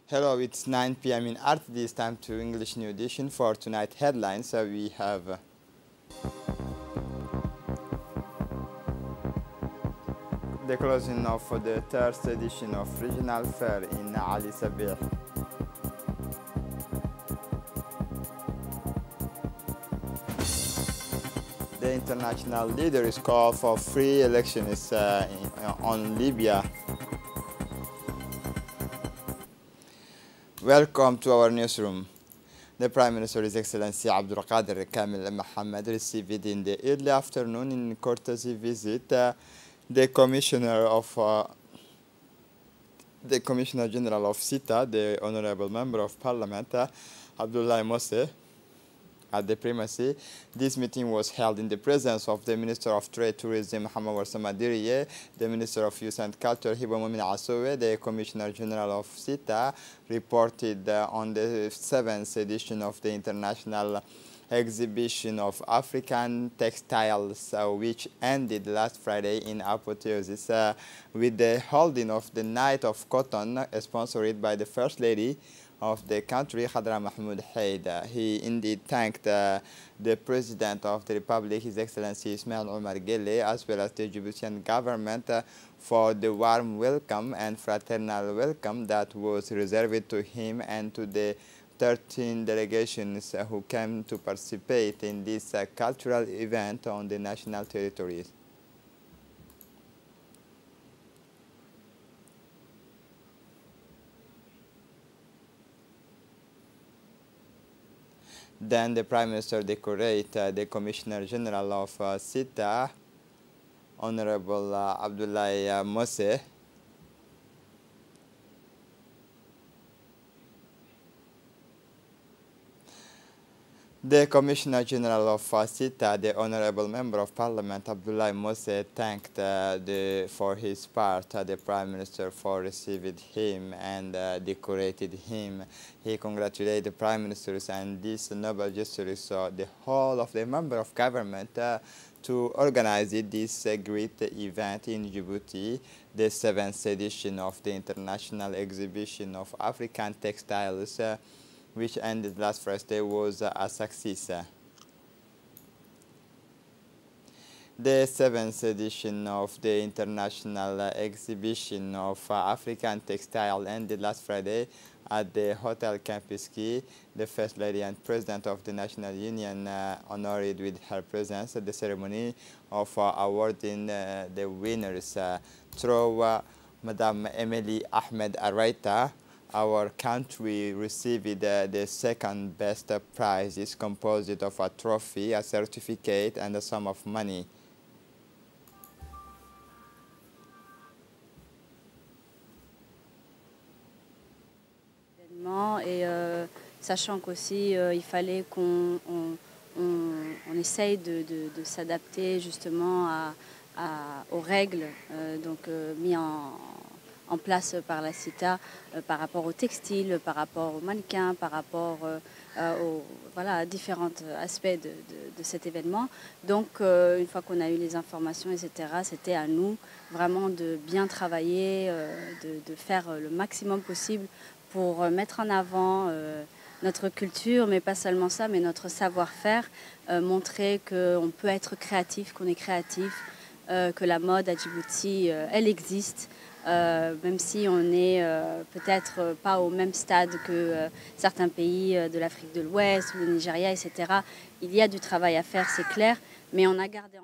Hello, it's 9 p.m. in Art. This time to English New Edition for tonight headlines. We have the closing of the third edition of Regional Fair in Ali Sabih. The international leaders call for free elections on Libya. Welcome to our newsroom. The Prime Minister, His Excellency Abdulqadir Kamil Mohammed, received in the early afternoon in courtesy visit the Commissioner General of SITA, the Honorable Member of Parliament, Abdullah Mose, at the primacy. This meeting was held in the presence of the Minister of Trade, Tourism, Mohamed Warsama Diriye, the Minister of Youth and Culture, Hiba Momin Asowe. The Commissioner General of SITA reported on the 7th edition of the International Exhibition of African Textiles, which ended last Friday in apotheosis with the holding of the Night of Cotton, sponsored by the First Lady of the country, Khadra Mahmoud Haid. He indeed thanked the President of the Republic, His Excellency Ismail Omar Guelleh, as well as the Djiboutian government for the warm welcome and fraternal welcome that was reserved to him and to the 13 delegations who came to participate in this cultural event on the national territories. Then the Prime Minister decorated the Commissioner General of SITA, Honorable Abdullah Mose. The Commissioner General of SITA, the Honorable Member of Parliament, Abdullah Mose, thanked for his part the Prime Minister for receiving him and decorated him. He congratulated the Prime Ministers and this noble gesture saw the whole of the member of government to organize this great event in Djibouti, the 7th edition of the International Exhibition of African Textiles, which ended last Thursday, was a success. The 7th edition of the International Exhibition of African Textile ended last Friday at the Hotel Kempinski. The First Lady and President of the National Union honored with her presence at the ceremony of awarding the winners through Madame Emily Ahmed Araita. Our country received the second best prize. It's composed of a trophy, a certificate, and a sum of money. Et sachant qu'aussi il fallait qu'on essaye de s'adapter justement aux règles mis en place par la CITA par rapport au textile, par rapport aux mannequins, par rapport à différents aspects de cet événement. Donc, une fois qu'on a eu les informations, etc., c'était à nous vraiment de bien travailler, de faire le maximum possible pour mettre en avant notre culture, mais pas seulement ça, mais notre savoir-faire, montrer qu'on peut être créatif, qu'on est créatif, que la mode à Djibouti, elle existe, même si on n'est peut-être pas au même stade que certains pays de l'Afrique de l'Ouest ou le Nigeria, etc. Il y a du travail à faire, c'est clair, mais on a gardé en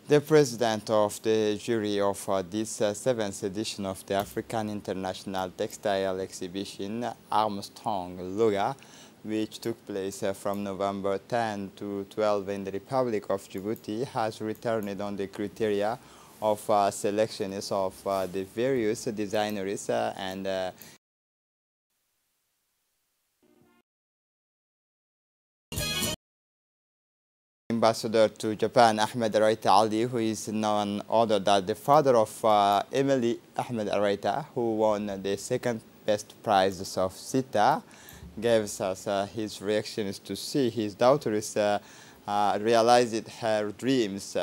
The president of the jury of this 7th edition of the African International Textile Exhibition, Armstrong Luga, which took place from November 10 to 12 in the Republic of Djibouti, has returned on the criteria of selections of the various designers and Ambassador to Japan, Ahmed Araita Ali, who is none other than the father of Emily Ahmed Araita, who won the second best prizes of SITA, gave us his reactions to see his daughters realize her dreams.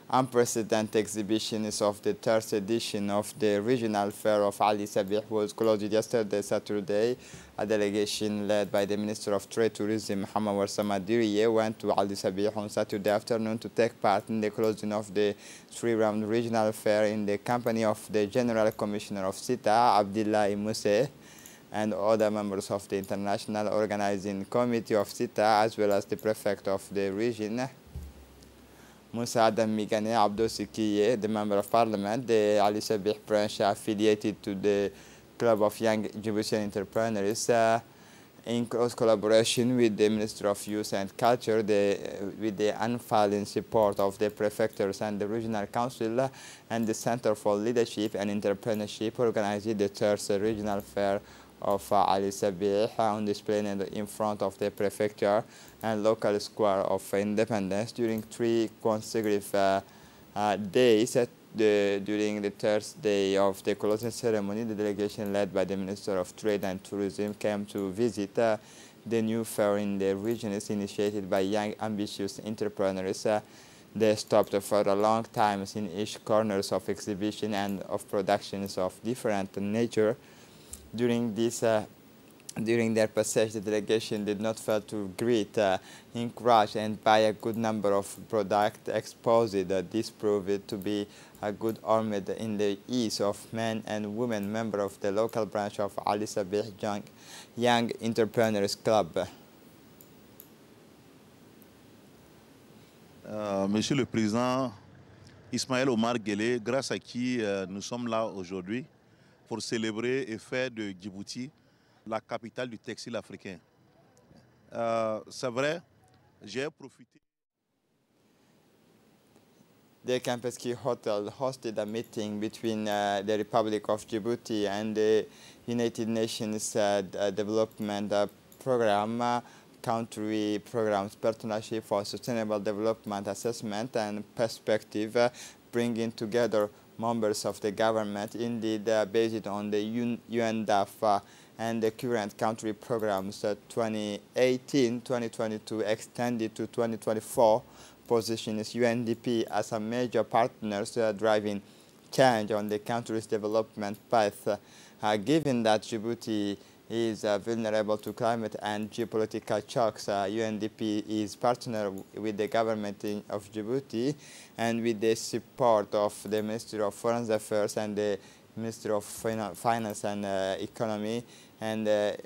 unprecedented exhibitions of the third edition of the regional fair of Ali Sabih was closed yesterday, Saturday. A delegation led by the Minister of Trade, Tourism, Mohamed Warsama Diriye, went to Ali Sabih on Saturday afternoon to take part in the closing of the three-round regional fair in the company of the General Commissioner of SITA, Abdullahi Muse, and other members of the International Organizing Committee of SITA, as well as the prefect of the region, Musa Adam Migane Abdo Sikiye, the Member of Parliament. The Ali Sabih branch affiliated to the Club of Young Djiboutian Entrepreneurs, in close collaboration with the Minister of Youth and Culture, with the unfailing support of the prefectures and the Regional Council and the Center for Leadership and Entrepreneurship, organized the third regional fair of Ali Sabih on display in front of the prefecture and local square of Independence during 3 consecutive days. During the third day of the closing ceremony, the delegation led by the Minister of Trade and Tourism came to visit the new fair in the region initiated by young ambitious entrepreneurs. They stopped for a long time in each corners of exhibition and of productions of different nature. During their passage, the delegation did not fail to greet, encourage, and buy a good number of products exposed. This proved to be a good army in the ease of men and women members of the local branch of Ali Sabih Young Entrepreneurs Club. Monsieur le Président Ismaël Omar Guelleh, grâce à qui nous sommes là aujourd'hui pour célébrer et faire de Djibouti la capitale du textile africain. C'est vrai, j'ai profité. The Kempinski Hotel hosted a meeting between the Republic of Djibouti and the United Nations Development Program, Country Programs Partnership for Sustainable Development Assessment and Perspective, bringing together members of the government, indeed based on the UNDAF and the current country programs 2018-2022 extended to 2024 positions UNDP as a major partner driving change on the country's development path. Given that Djibouti is vulnerable to climate and geopolitical shocks, UNDP is partner with the government of Djibouti and with the support of the Ministry of Foreign Affairs and the Ministry of Finance and Economy and the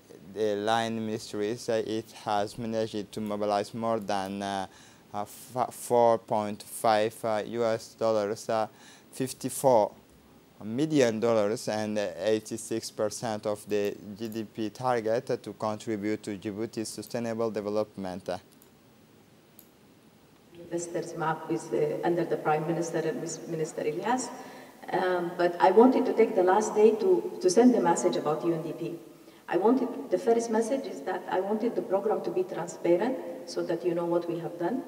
line ministries. It has managed to mobilize more than $4.5 US, $54 million and 86% of the GDP target to contribute to Djibouti's sustainable development. Investors map is under the Prime Minister and Minister Ilyas. But I wanted to take the last day to send a message about UNDP. The first message is that I wanted the program to be transparent so that you know what we have done,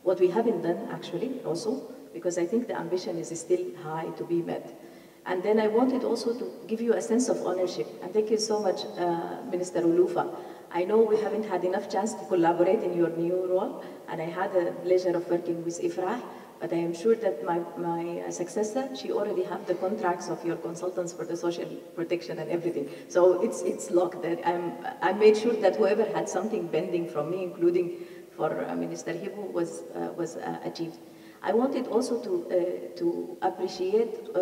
what we haven't done actually also, because I think the ambition is still high to be met. And then I wanted also to give you a sense of ownership. And thank you so much, Minister Ulufa. I know we haven't had enough chance to collaborate in your new role, and I had the pleasure of working with Ifrah, but I am sure that my successor, she already have the contracts of your consultants for the social protection and everything. So it's locked. I made sure that whoever had something pending from me, including for Minister Hibu, was achieved. I wanted also to appreciate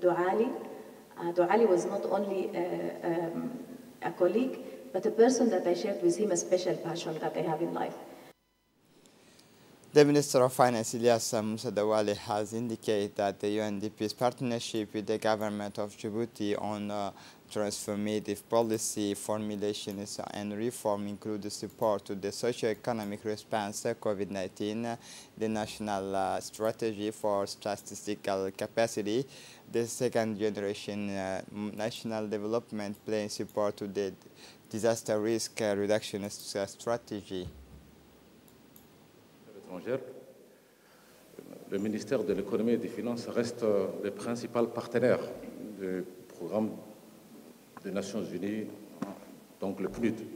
Douali. Douali was not only a colleague, but a person that I shared with him a special passion that I have in life. The Minister of Finance, Ilyas Moussa Douali, has indicated that the UNDP's partnership with the government of Djibouti on transformative policy formulations and reform include the support to the socio-economic response to COVID-19, the national strategy for statistical capacity, the second generation national development plan support to the disaster risk reduction strategy. Le ministère de l'économie et des finances reste le principal partenaire du programme des Nations Unies, donc le PNUD,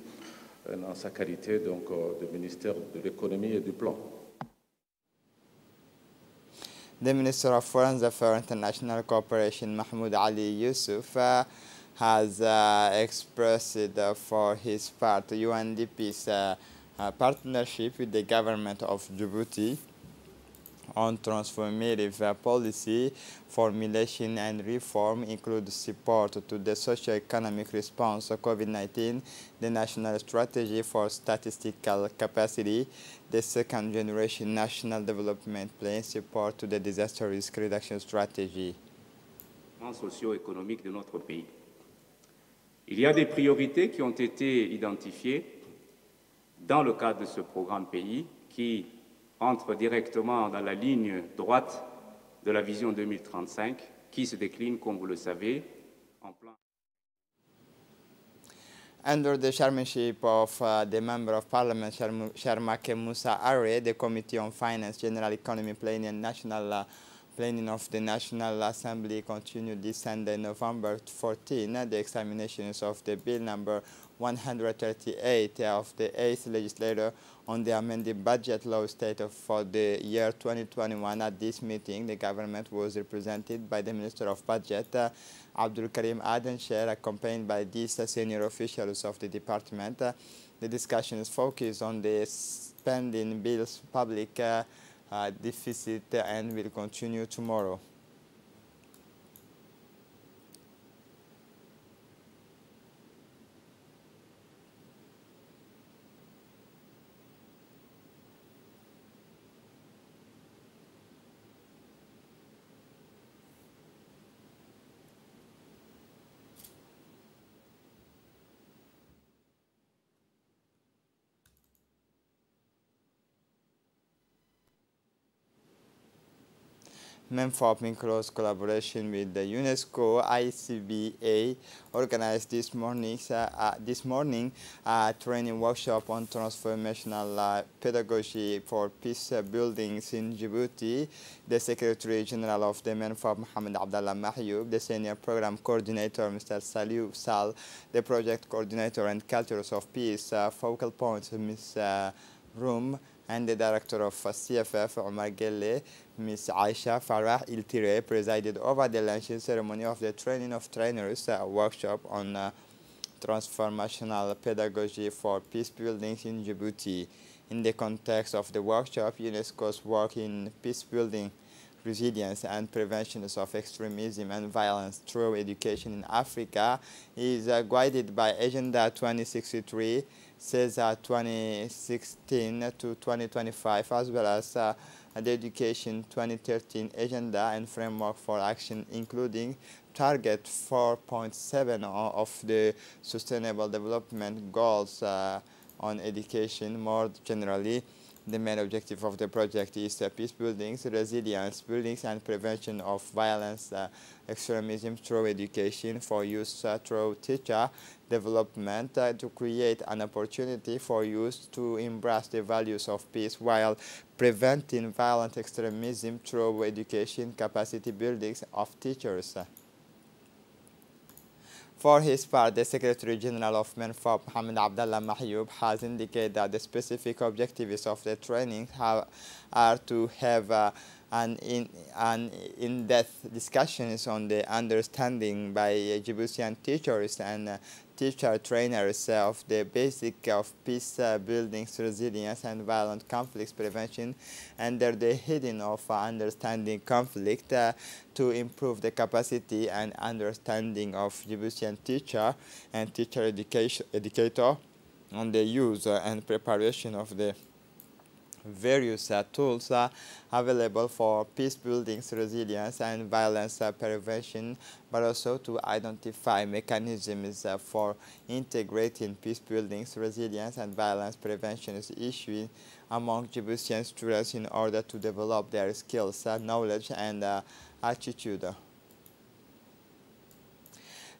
en sa qualité donc, de ministère de l'économie et du plan. The Minister of Foreign Affairs and International Cooperation, Mahmoud Ali Yusuf, has expressed for his part UNDP's partnership with the government of Djibouti on transformative policy formulation and reform include support to the socio-economic response to COVID-19, the national strategy for statistical capacity, the second generation national development plan, support to the disaster risk reduction strategy. Socio-économique de notre pays. Il y a des priorités qui ont été identifiées dans le cadre de ce programme pays qui entre directement dans la ligne droite de la vision 2035 qui se décline, comme vous le savez, en plan. Under the chairmanship of the Member of Parliament, Sharmake Musa Are, the Committee on Finance, General Economy Planning and National Planning of the National Assembly continued this Sunday, November 14, the examinations of the Bill number 138 of the 8th Legislature on the amended budget law stated for the year 2021. At this meeting, the government was represented by the Minister of Budget, Abdul Karim Adencher, accompanied by these senior officials of the department. The discussions focused on the spending bills, public deficit, and will continue tomorrow. MENFOP, in close collaboration with the UNESCO, ICBA, organized this morning a training workshop on transformational pedagogy for peace buildings in Djibouti. The Secretary General of the MENFOP, Mohamed Abdallah Mahyoub, the Senior Program Coordinator, Mr. Saliu Sal, the Project Coordinator and Cultures of Peace, focal points, Ms. Room, and the Director of CFF, Omar Gelle, Ms. Aisha Farah Iltire, presided over the launching ceremony of the Training of Trainers workshop on transformational pedagogy for peace buildings in Djibouti. In the context of the workshop, UNESCO's work in peace building, resilience and prevention of extremism and violence through education in Africa is guided by Agenda 2063, CESA 2016 to 2025, as well as the Education 2013 Agenda and Framework for Action, including Target 4.7 of the Sustainable Development Goals on education. More generally, the main objective of the project is peace buildings, resilience buildings, and prevention of violence, extremism through education for youth through teacher development to create an opportunity for youth to embrace the values of peace while preventing violent extremism through education capacity buildings of teachers. For his part, the Secretary General of MENFOP, Mohamed Abdallah Mahyoub, has indicated that the specific objectives of the training are to have an in-depth discussions on the understanding by Djiboutian teachers and teacher trainers of the basic of peace buildings, resilience, and violent conflicts prevention under the heading of understanding conflict to improve the capacity and understanding of Djiboutian teacher and teacher educator on the use and preparation of the various tools available for peace buildings, resilience, and violence prevention, but also to identify mechanisms for integrating peace buildings, resilience, and violence prevention issues among Djiboutian students in order to develop their skills, knowledge, and attitude.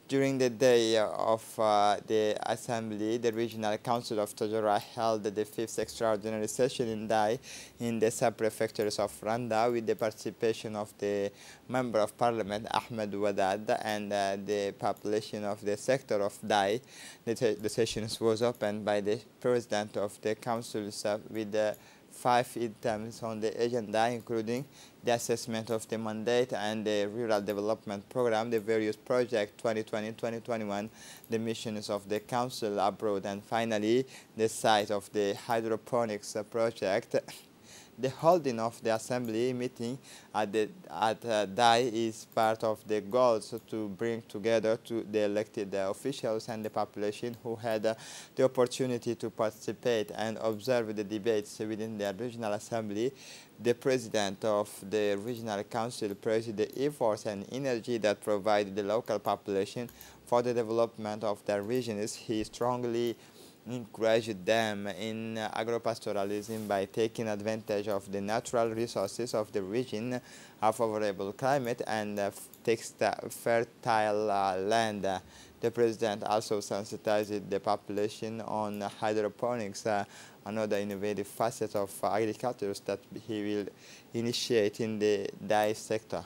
During the day of the Assembly, the Regional Council of Tadjoura held the 5th extraordinary session in Dai in the sub-prefectures of Randa with the participation of the Member of Parliament Ahmed Wadad and the population of the sector of Dai. The session was opened by the President of the Council with the 5 items on the agenda, including the assessment of the mandate and the rural development program, the various projects 2020-2021, the missions of the council abroad, and finally the size of the hydroponics project. The holding of the assembly meeting at DAI is part of the goals to bring together the elected officials and the population who had the opportunity to participate and observe the debates within the regional assembly. The president of the regional council praised the efforts and energy that provided the local population for the development of their regions. He strongly encouraged them in agropastoralism by taking advantage of the natural resources of the region, a favorable climate, and fertile land. The president also sensitized the population on hydroponics, another innovative facet of agriculture that he will initiate in the dye sector.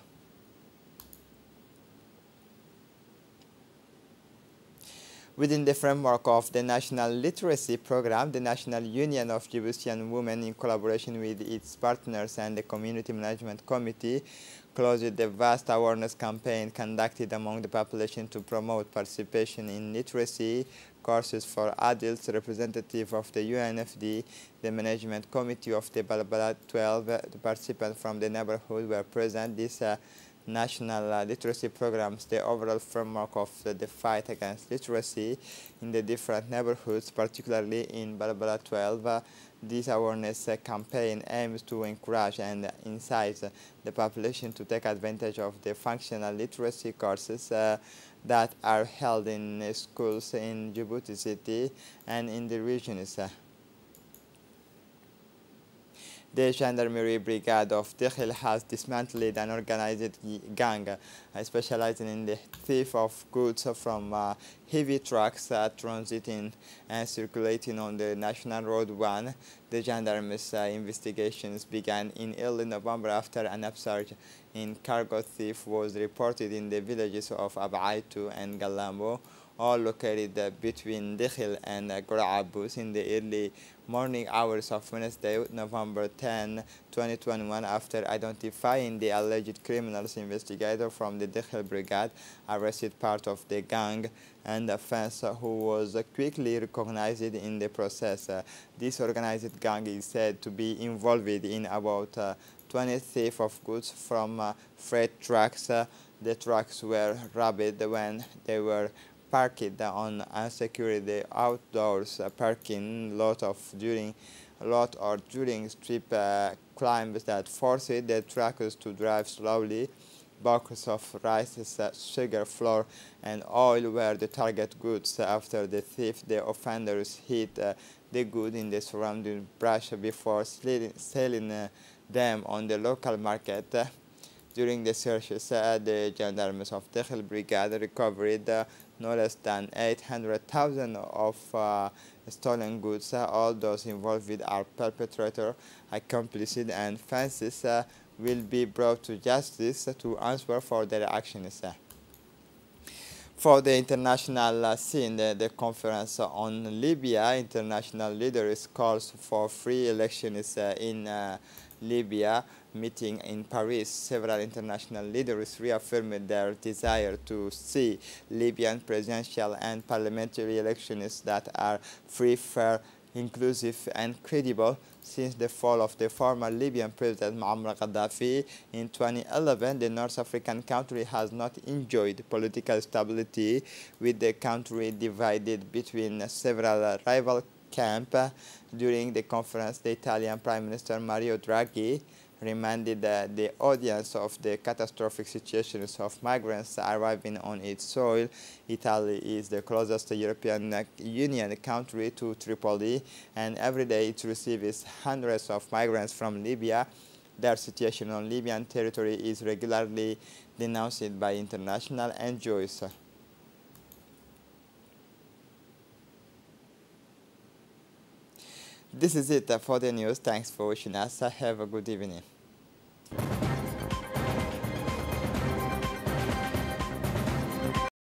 Within the framework of the National Literacy Program, the National Union of Djiboutian Women, in collaboration with its partners and the Community Management Committee, closed the vast awareness campaign conducted among the population to promote participation in literacy courses for adults. Representative of the UNFD, the Management Committee of the Balbala 12, the participants from the neighborhood were present. This national literacy programs, the overall framework of the fight against literacy in the different neighborhoods, particularly in Balbala 12. This awareness campaign aims to encourage and incite the population to take advantage of the functional literacy courses that are held in schools in Djibouti City and in the regions. The Gendarmerie Brigade of Dakhil has dismantled an organized gang specializing in the theft of goods from heavy trucks transiting and circulating on the National Road 1. The gendarmes' investigations began in early November after an upsurge in cargo thief was reported in the villages of Abaitu and Galambo, all located between Dakhil and Gorabus in the early morning hours of Wednesday, November 10, 2021. After identifying the alleged criminals, investigators from the Dakhil Brigade arrested part of the gang and the fence, who was quickly recognized in the process. This organized gang is said to be involved in about 20 theft of goods from freight trucks. The trucks were robbed when they were parked on unsecured outdoors parking lot or during steep climbs that forced the truckers to drive slowly. Boxes of rice, sugar, flour, and oil were the target goods. After the theft, the offenders hid the goods in the surrounding brush before selling them on the local market. During the searches, the gendarmes of the Dakhil Brigade recovered no less than 800,000 of stolen goods. All those involved are perpetrators, accomplices, and fences will be brought to justice to answer for their actions. For the international scene, the conference on Libya, international leaders calls for free elections in Libya. Meeting in Paris, several international leaders reaffirmed their desire to see Libyan presidential and parliamentary elections that are free, fair, inclusive, and credible. Since the fall of the former Libyan President Muammar Gaddafi in 2011, the North African country has not enjoyed political stability, with the country divided between several rival camps. During the conference, the Italian Prime Minister Mario Draghi reminded the audience of the catastrophic situations of migrants arriving on its soil. Italy is the closest European Union country to Tripoli, and every day it receives hundreds of migrants from Libya. Their situation on Libyan territory is regularly denounced by international NGOs. This is it for the news. Thanks for watching us. Have a good evening.